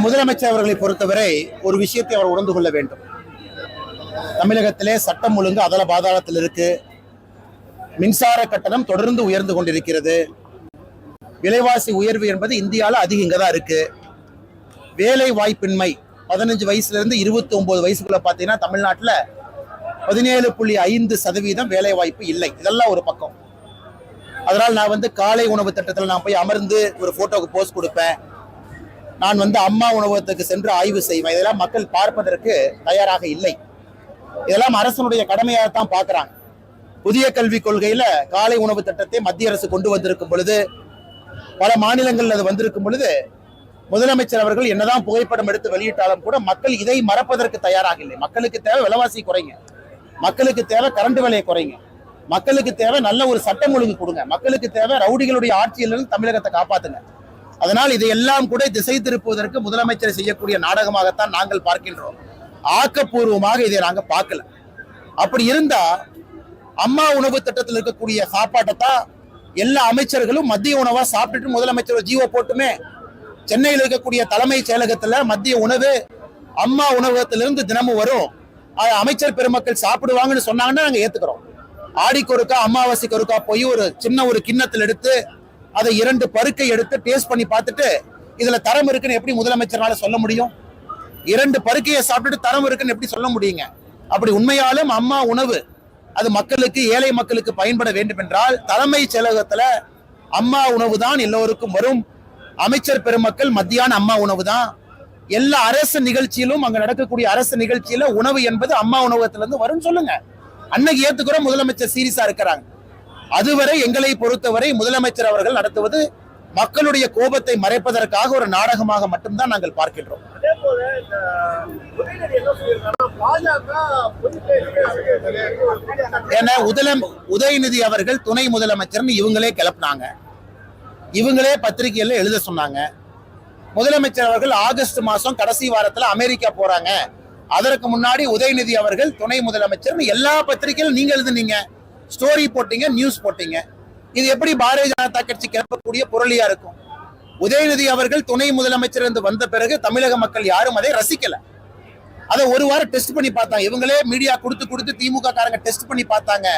முதலமைச்சர் அவர்களை பொறுத்தவரை ஒரு விஷயத்தை அவர் உணர்ந்து கொள்ள வேண்டும். தமிழகத்திலே சட்டம் ஒழுங்கு அதல பாதாளத்தில் இருக்கு. மின்சார கட்டணம் தொடர்ந்து உயர்ந்து கொண்டிருக்கிறது. விலைவாசி உயர்வு என்பது இந்தியாவில் அதிகம் இங்கதான் இருக்கு. வேலை வாய்ப்பின்மை 15 வயசுல இருந்து 29 வயசுக்குள்ள பாத்தீங்கன்னா தமிழ்நாட்டில் 17.5% வேலை வாய்ப்பு இல்லை. இதெல்லாம் ஒரு பக்கம். அதனால் நான் காலை உணவு திட்டத்தில் நான் போய் அமர்ந்து ஒரு போட்டோக்கு போஸ்ட் கொடுப்பேன். நான் அம்மா உணவகத்துக்கு சென்று ஆய்வு செய்வேன். இதெல்லாம் மக்கள் பார்ப்பதற்கு தயாராக இல்லை. இதெல்லாம் அரசனுடைய கடமையாகத்தான் பார்க்கிறாங்க. புதிய கல்விக் கொள்கையில காலை உணவு திட்டத்தை மத்திய அரசு கொண்டு வந்திருக்கும் பொழுது, பல மாநிலங்கள் அது வந்திருக்கும் பொழுது, முதலமைச்சர் அவர்கள் என்னதான் புகைப்படம் எடுத்து வெளியிட்டாலும் கூட மக்கள் இதை மறப்பதற்கு தயாராக இல்லை. மக்களுக்கு தேவை விலைவாசி குறைங்க, மக்களுக்கு தேவை கரண்ட் விலையை குறைங்க, மக்களுக்கு தேவை நல்ல ஒரு சட்டம் ஒழுங்கு கொடுங்க, மக்களுக்கு தேவை ரவுடிகளுடைய ஆட்சியிலிருந்து தமிழகத்தை காப்பாத்துங்க. அதனால் இதையெல்லாம் கூட திசை திருப்புவதற்கு முதலமைச்சர் செய்யக்கூடிய நாடகமாகத்தான் நாங்கள் பார்க்கின்றோம். ஆக்கப்பூர்வமாக இதை நாங்க பார்க்கல. அப்படி இருந்தா அம்மா உணவு திட்டத்தில் இருக்கக்கூடிய சாப்பாட்டை தான் எல்லா அமைச்சர்களும் மத்திய உணவா சாப்பிட்டுட்டு முதலமைச்சர் ஜீவோ போட்டுமே. சென்னையில் இருக்கக்கூடிய தலைமைச் செயலகத்துல மத்திய உணவு அம்மா உணவகத்திலிருந்து தினமும் வரும். அமைச்சர் பெருமக்கள் சாப்பிடுவாங்கன்னு சொன்னாங்கன்னா நாங்க ஏத்துக்கிறோம். ஆடிக்கு ஒருக்கா அமாவாசைக்கு ஒருக்கா போய் ஒரு சின்ன ஒரு கிண்ணத்தில் எடுத்து அதை 2 பருக்கை எடுத்து டேஸ்ட் பண்ணி பார்த்துட்டு இதுல தரம் இருக்குன்னு எப்படி முதலமைச்சரால சொல்ல முடியும்? 2 பருக்கையை சாப்பிட்டுட்டு தரம் இருக்குன்னு எப்படி சொல்ல முடியுங்க? அப்படி உண்மையாலும் அம்மா உணவு அது மக்களுக்கு, ஏழை மக்களுக்கு பயன்பட வேண்டும் என்றால் தலைமைச் செயலகத்துல அம்மா உணவு தான் எல்லோருக்கும் வரும். அமைச்சர் பெருமக்கள் மத்தியான அம்மா உணவு தான். எல்லா அரசு நிகழ்ச்சியிலும் அங்க நடக்கக்கூடிய அரசு நிகழ்ச்சியில உணவு என்பது அம்மா உணவகத்துல இருந்து வரும் சொல்லுங்க. அன்னைக்கு ஏத்துக்கிற முதலமைச்சர் சீரியஸா இருக்கிறாங்க. அதுவரை எங்களை பொறுத்தவரை முதலமைச்சர் அவர்கள் நடத்துவது மக்களுடைய கோபத்தை மறைப்பதற்காக ஒரு நாடகமாக மட்டும்தான் நாங்கள் பார்க்கின்றோம். ஏன்னா உதயநிதி அவர்கள் துணை முதலமைச்சர் இவங்களே கிளப்பினாங்க, இவங்களே பத்திரிகையில எழுத சொன்னாங்க. முதலமைச்சர் அவர்கள் ஆகஸ்ட் மாசம் கடைசி வாரத்துல அமெரிக்கா போறாங்க, அதற்கு முன்னாடி உதயநிதி அவர்கள் துணை முதலமைச்சர் எல்லா பத்திரிகையிலும் நீங்க எழுதுனீங்க, ஸ்டோரி போட்டீங்க, நியூஸ் போட்டீங்க. இது எப்படி பாரதிய ஜனதா கட்சி கிளப்பக்கூடிய பொருளியா இருக்கும்? உதயநிதி அவர்கள் துணை முதலமைச்சர் என்று வந்த பிறகு தமிழக மக்கள் யாரும் அதை ரசிக்கல. அதை ஒரு வாரம் டெஸ்ட் பண்ணி பார்த்தாங்க. இவங்களே மீடியா கொடுத்து திமுக காரங்க டெஸ்ட் பண்ணி பார்த்தாங்க.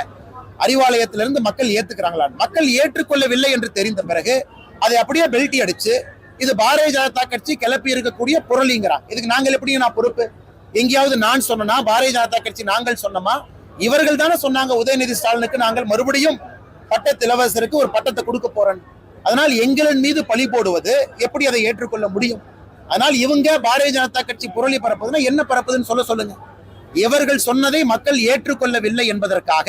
அறிவாலயத்திலிருந்து மக்கள் ஏத்துக்கிறாங்களா? மக்கள் ஏற்றுக்கொள்ளவில்லை என்று தெரிந்த பிறகு அதை அப்படியே பெல்ட்டி அடிச்சு இது பாரதிய ஜனதா கட்சி கிளப்பி இருக்கக்கூடிய பொருளிங்கிறான். இதுக்கு நாங்கள் எப்படி நான் பொறுப்பு? எங்கேயாவது நான் சொன்னா பாரதிய ஜனதா கட்சி நாங்கள் சொன்னோமா? இவர்கள் தானே சொன்னாங்க உதயநிதி ஸ்டாலினுக்கு நாங்கள் மறுபடியும் பட்டத்து இளவரசருக்கு ஒரு பட்டத்தை கொடுக்க போறோம். அதனால் எங்களின் மீது பழி போடுவது எப்படி அதை ஏற்றுக்கொள்ள முடியும்? அதனால் இவங்க பாரதிய ஜனதா கட்சி புரளி பரப்புதுன்னா என்ன பரப்புதுன்னு சொல்லுங்க. இவர்கள் சொன்னதை மக்கள் ஏற்றுக்கொள்ளவில்லை என்பதற்காக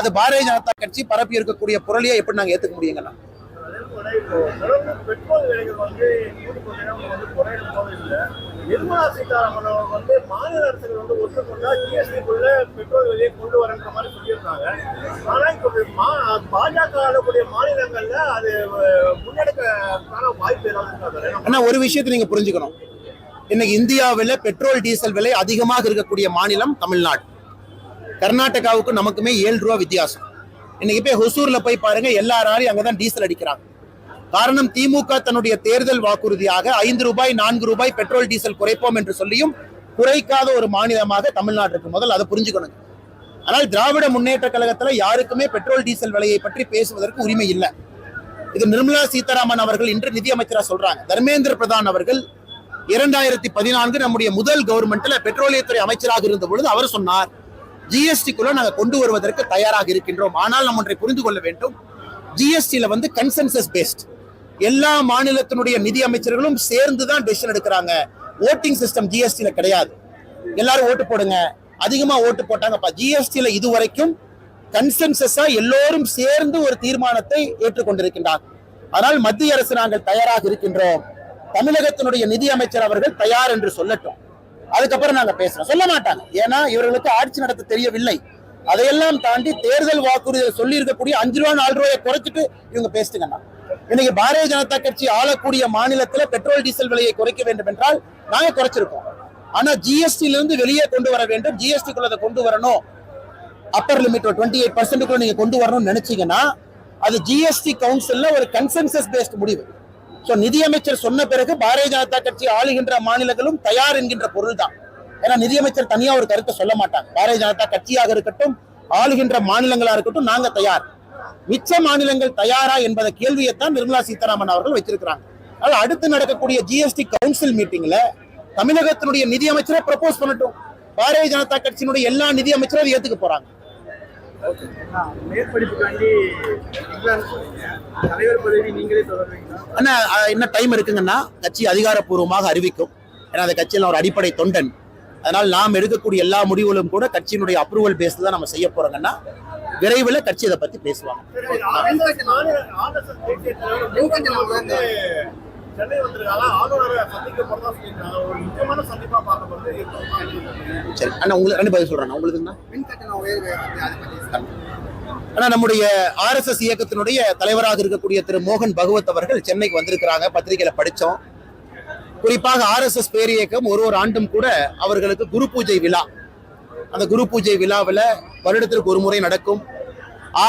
அது பாரதிய ஜனதா கட்சி பரப்பி இருக்கக்கூடிய புரளியை எப்படி நாங்க ஏத்துக்க முடியுங்கன்னா? நிர்மலா சீதாராமன் மாநில அரசுகள் ஒத்துக்கொண்டா ஜிஎஸ்டிக்குள்ள பெட்ரோல் விலையை கொண்டு வரன்ற மாதிரி சொல்லியிருந்தாங்க. ஆனா இப்ப பாஜக ஆளக்கூடிய மாநிலங்கள்ல அது முன்னெடுக்கான வாய்ப்பு ஏதாவது? ஆனா ஒரு விஷயத்தை நீங்க புரிஞ்சுக்கணும். இன்னைக்கு இந்தியாவில் பெட்ரோல் டீசல் விலை அதிகமாக இருக்கக்கூடிய மாநிலம் தமிழ்நாடு. கர்நாடகாவுக்கு நமக்குமே 7 ரூபா வித்தியாசம். இன்னைக்கு போய் ஹொசூர்ல போய் பாருங்க, எல்லாரும் அங்கதான் டீசல் அடிக்கிறாங்க. காரணம், திமுக தன்னுடைய தேர்தல் வாக்குறுதியாக 5 ரூபாய் 4 ரூபாய் பெட்ரோல் டீசல் குறைப்போம் என்று சொல்லியும் குறைக்காத ஒரு மாநிலமாக தமிழ்நாடு இருக்கு. முதல் அதை புரிஞ்சுக்கணும். ஆனால் திராவிட முன்னேற்ற கழகத்துல யாருக்குமே பெட்ரோல் டீசல் விலையை பற்றி பேசுவதற்கு உரிமை இல்லை. இது நிர்மலா சீதாராமன் அவர்கள் இன்று நிதியமைச்சரா சொல்றாங்க. தர்மேந்திர பிரதான் அவர்கள் 2014 நம்முடைய முதல் கவர்மெண்ட்ல பெட்ரோலியத்துறை அமைச்சராக இருந்த பொழுது அவர் சொன்னார், ஜிஎஸ்டிக்குள்ள நாங்க கொண்டு வருவதற்கு தயாராக இருக்கின்றோம். ஆனால் நம்ம ஒன்றை புரிந்து கொள்ள வேண்டும், ஜிஎஸ்டில கன்சென்சஸ் பேஸ்ட். எல்லா மாநிலத்தினுடைய நிதி அமைச்சர்களும் சேர்ந்துதான் டெசிஷன் எடுக்கிறாங்க. ஓட்டிங் சிஸ்டம் ஜிஎஸ்டில கிடையாது. எல்லாரும் ஓட்டு போடுங்க, அதிகமா ஓட்டு போட்டாங்கப்பா. ஜிஎஸ்டில இதுவரைக்கும் கன்சென்சஸா எல்லோரும் சேர்ந்து ஒரு தீர்மானத்தை ஏற்றுக்கொண்டிருக்கின்றார். ஆனால் மத்திய அரசு நாங்கள் தயாராக இருக்கின்றோம், தமிழகத்தினுடைய நிதி அமைச்சர் அவர்கள் தயார் என்று சொல்லட்டும், அதுக்கப்புறம் நாங்க பேசுறோம். சொல்ல மாட்டாங்க. ஏன்னா இவர்களுக்கு ஆட்சி நடத்த தெரியவில்லை. அதையெல்லாம் தாண்டி தேர்தல் வாக்குறுதியை சொல்லி இருக்கக்கூடிய 5 ரூபா 4 ரூபாயை குறைச்சிட்டு இவங்க பேசுங்கன்னா, இன்னைக்கு பாரதிய ஜனதா கட்சி ஆளக்கூடிய மாநிலத்துல பெட்ரோல் டீசல் விலையை குறைக்க வேண்டும் என்றால் நாங்க குறைச்சிருக்கோம். ஆனா ஜிஎஸ்டில இருந்து வெளியே கொண்டு வர வேண்டும், ஜிஎஸ்டிக்குள்ள கொண்டு வரணும், அப்பர் லிமிட் 28% நீங்க கொண்டு வரணும்னு நினைச்சீங்கன்னா அது ஜிஎஸ்டி கவுன்சில்ல ஒரு கன்சென்சஸ் பேஸ்ட் முடிவு. சோ நிதியமைச்சர் சொன்ன பிறகு பாரதிய ஜனதா கட்சி ஆளுகின்ற மாநிலங்களும் தயார் என்கின்ற பொருள் தான். ஏன்னா நிதியமைச்சர் தனியா ஒரு கருத்தை சொல்ல மாட்டாங்க. பாரதிய ஜனதா கட்சியாக இருக்கட்டும், ஆளுகின்ற மாநிலங்களா இருக்கட்டும், நாங்க தயார். மிச்ச மாநிலங்கள் தயாரா என்பத கேள்வியைத்தான் நிர்மலா சீதாராமன் அவர்கள் வச்சிருக்கிறாங்க. அதனால அடுத்து நடக்கக்கூடிய ஜிஎஸ்டி கவுன்சில் மீட்டிங்ல தமிழகத்தினுடைய நிதியமைச்சரை ப்ரப்போஸ் பண்ணட்டும். பாரதிய ஜனதா கட்சியினுடைய எல்லா நிதியமைச்சரும் ஏத்துக்க போறாங்க. மேற்படிப்புக்காண்டி தலைவர் பதவி நீங்களே தொடர்வீங்களா? ஆனா என்ன டைம் இருக்குங்கன்னா கட்சி அதிகாரப்பூர்வமாக அறிவிக்கும். ஏன்னா அந்த கட்சியில் ஒரு அடிப்படை தொண்டன். அதனால நாம் எடுக்கக்கூடிய எல்லா முடிவுகளும் கூட கட்சியினுடைய அப்ரூவல் பேஸ்ல தான் நம்ம செய்ய போறோங்கன்னா விரைவில் கட்சி இதை பத்தி பேசுவாங்க. சென்னை வந்திருக்காங்க, ஆளுநரை சந்திக்க போறதா சொல்லியிருக்காங்க. ஒரு முக்கியமான சந்திப்பா பார்க்கப்படுது. சரி அண்ணா, உங்களுக்கு ரெண்டு பதில் சொல்றேன். உங்களுக்கு ஆனா நம்முடைய RSS இயக்கத்தினுடைய தலைவராக இருக்கக்கூடிய திரு மோகன் பகவத் அவர்கள் சென்னைக்கு வந்திருக்கிறாங்க. பத்திரிகையில படிச்சோம். குறிப்பாக RSS பேர் இயக்கம் ஒரு ஆண்டும் கூட அவர்களுக்கு குரு பூஜை விழா, அந்த குரு பூஜை விழாவில் வருடத்திற்கு ஒரு முறை நடக்கும்.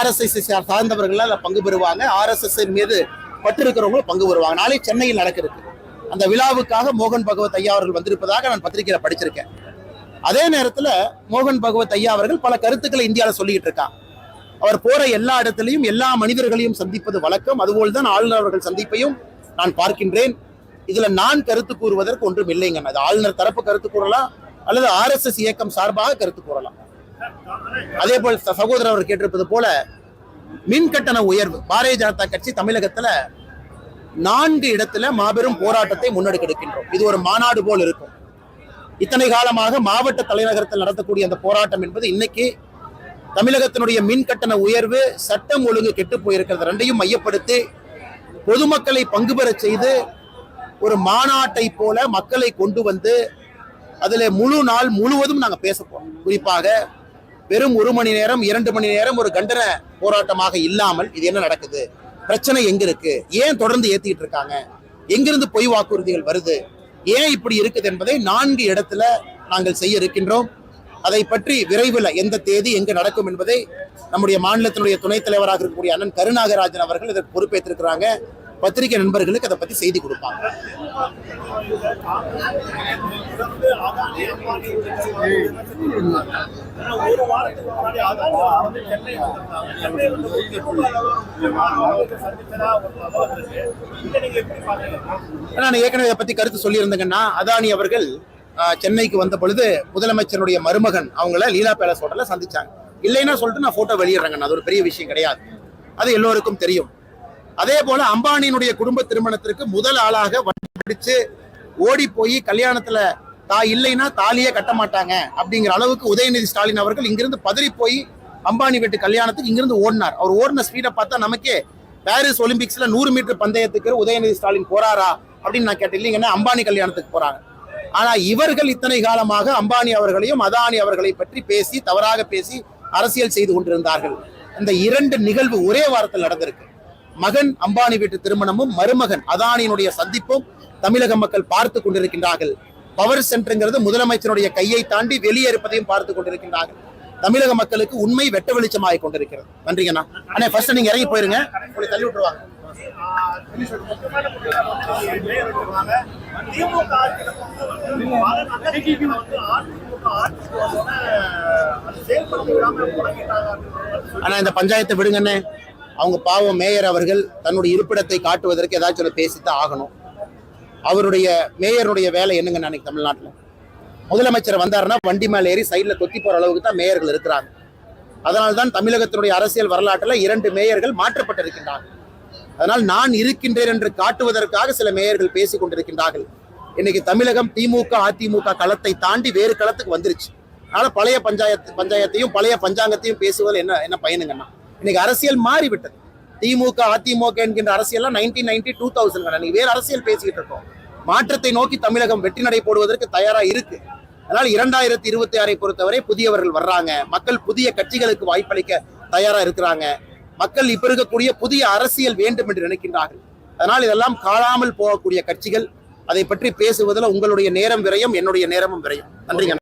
RSS சார்ந்தவர்கள் பங்கு பெறுவாங்க. RSS மீது பட்டு இருக்கிறவங்களும் பங்கு பெறுவாங்க. நாளை சென்னையில் நடக்கிறது. அந்த விழாவுக்காக மோகன் பகவத் ஐயா அவர்கள் வந்திருப்பதாக நான் பத்திரிகையில படிச்சிருக்கேன். அதே நேரத்தில் மோகன் பகவத் ஐயா அவர்கள் பல கருத்துக்களை இந்தியாவில் சொல்லிக்கிட்டு இருக்காங்க. அவர் போற எல்லா இடத்திலையும் எல்லா மனிதர்களையும் சந்திப்பது வழக்கம். அதுபோல்தான் ஆளுநர் அவர்கள் சந்திப்பையும் நான் பார்க்கின்றேன். இதுல நான் கருத்து கூறுவதற்கு ஒன்றும் இல்லைங்க. அது ஆளுநர் தரப்பு கருத்து கூறலாம் அல்லது RSS இயக்கம் சார்பாக கருத்து கூறலாம். அதே போல் சகோதரர் அவர் கேட்டிருப்பது போல மின் கட்டண உயர்வு, பாரதிய ஜனதா கட்சி தமிழகத்துல 4 இடத்துல மாபெரும் போராட்டத்தை முன்னெடுக்க இருக்கின்றோம். இது ஒரு மாநாடு போல் இருக்கும். இத்தனை காலமாக மாவட்ட தலைநகரத்தில் நடத்தக்கூடிய அந்த போராட்டம் என்பது இன்னைக்கு தமிழகத்தினுடைய மின் கட்டண உயர்வு, சட்டம் ஒழுங்கு கெட்டு போயிருக்கிறது, ரெண்டையும் மையப்படுத்தி பொதுமக்களை பங்கு பெற செய்து ஒரு மாநாட்டை போல மக்களை கொண்டு வந்து அதுல முழு நாள் முழுவதும் நாங்க பேச போறோம். குறிப்பாக வெறும் 1 மணி நேரம் 2 மணி நேரம் ஒரு கண்டன போராட்டமாக இல்லாமல் இது என்ன நடக்குது, பிரச்சனை எங்க இருக்கு, ஏன் தொடர்ந்து ஏத்திட்டு இருக்காங்க, எங்கிருந்து பொய் வாக்குறுதிகள் வருது, ஏன் இப்படி இருக்குது என்பதை 4 இடத்துல நாங்கள் செய்ய இருக்கின்றோம். அதை பற்றி விரைவில் எந்த தேதி எங்கு நடக்கும் என்பதை நம்முடைய மாநிலத்தினுடைய துணைத் தலைவராக இருக்கக்கூடிய அண்ணன் கருநாகராஜன் அவர்கள் இதற்கு பொறுப்பேற்றிருக்கிறாங்க. பத்திரிகை நண்பர்களுக்கு அதை பத்தி செய்தி கொடுப்பாங்க. நான் ஏற்கனவே இதை பத்தி கருத்து சொல்லியிருந்தேங்கன்னா, அதானி அவர்கள் சென்னைக்கு வந்த பொழுது முதலமைச்சருடைய மருமகன் அவங்கள லீலா பேலஸ் ஹோட்டல்ல சந்திச்சாங்க. இல்லைன்னா சொல்லிட்டு நான் போட்டோ வெளியிடுறேங்க, அது ஒரு பெரிய விஷயம் கிடையாது, அது எல்லோருக்கும் தெரியும். அதே போல அம்பானியினுடைய குடும்ப திருமணத்திற்கு முதல் ஆளாக வண்டிச்சு ஓடி போய் கல்யாணத்துல இல்லைன்னா தாலியே கட்ட மாட்டாங்க அப்படிங்கிற அளவுக்கு உதயநிதி ஸ்டாலின் அவர்கள் இங்கிருந்து பதறி போய் அம்பானி வீட்டு கல்யாணத்துக்கு இங்கிருந்து ஓடினார். அவர் ஓடின ஸ்பீடை பார்த்தா நமக்கே பாரிஸ் ஒலிம்பிக்ஸ்ல 100 மீட்டர் பந்தயத்துக்கு உதயநிதி ஸ்டாலின் போறாரா அப்படின்னு நான் கேட்டேன். இல்லைங்கன்னா அம்பானி கல்யாணத்துக்கு போறாங்க. ஆனா இவர்கள் இத்தனை காலமாக அம்பானி அவர்களையும் அதானி அவர்களை பற்றி பேசி தவறாக பேசி அரசியல் செய்து கொண்டிருந்தார்கள். இந்த 2 நிகழ்வு ஒரே வாரத்தில் நடந்திருக்கு. மகன் அம்பானி வீட்டு திருமணமும் மருமகன் அதானியினுடைய சந்திப்பும் தமிழக மக்கள் பார்த்து கொண்டிருக்கின்றார்கள். பவர் சென்டருங்கிறது முதலமைச்சருடைய கையை தாண்டி வெளியே இருப்பதையும் பார்த்து கொண்டிருக்கின்றார்கள். தமிழக மக்களுக்கு உண்மை வெட்ட வெளிச்சமாகிக் கொண்டிருக்கிறது. நன்றிங்கண்ணா. அண்ணா ஃபர்ஸ்ட் நீங்க இறங்கி போயிருங்க, உங்களை தள்ளி விட்டுருவாங்க. ஆனா இந்த பஞ்சாயத்தை விடுங்கண்ணே. அவங்க பாவம் மேயர் அவர்கள் தன்னுடைய இருப்பிடத்தை காட்டுவதற்கு ஏதாச்சும் பேசித்தான் ஆகணும். அவருடைய மேயருடைய வேலை என்னங்க அன்னைக்கு தமிழ்நாட்டில் முதலமைச்சர் வந்தாருன்னா வண்டி மேல ஏறி சைட்ல கொத்தி போற அளவுக்கு தான் மேயர்கள் இருக்கிறாங்க. அதனால்தான் தமிழகத்தினுடைய அரசியல் வரலாற்றில் 2 மேயர்கள் மாற்றப்பட்டிருக்கின்றார்கள். அதனால் நான் இருக்கின்றேன் என்று காட்டுவதற்காக சில மேயர்கள் பேசிக் கொண்டிருக்கின்றார்கள். இன்னைக்கு தமிழகம் திமுக அதிமுக களத்தை தாண்டி வேறு களத்துக்கு வந்துருச்சு. அதனால பழைய பஞ்சாயத்தையும் பழைய பஞ்சாங்கத்தையும் பேசுவதில் என்ன பயனுங்கன்னா, இன்னைக்கு அரசியல் மாறிவிட்டது. திமுக அதிமுக என்கின்ற அரசியல்லாம் 1990 2000 வேறு அரசியல் பேசிக்கிட்டு இருக்கோம். மாற்றத்தை நோக்கி தமிழகம் வெற்றி நடை போடுவதற்கு தயாரா இருக்கு. அதனால 2026 பொறுத்தவரை புதியவர்கள் வர்றாங்க. மக்கள் புதிய கட்சிகளுக்கு வாய்ப்பளிக்க தயாரா இருக்கிறாங்க. மக்கள் இப்ப இருக்கக்கூடிய புதிய அரசியல் வேண்டும் என்று நினைக்கின்றார்கள். அதனால் இதெல்லாம் காணாமல் போகக்கூடிய கட்சிகள். அதை பற்றி பேசுவதில் உங்களுடைய நேரம் விரயம், என்னுடைய நேரமும் விரயம். நன்றிங்க.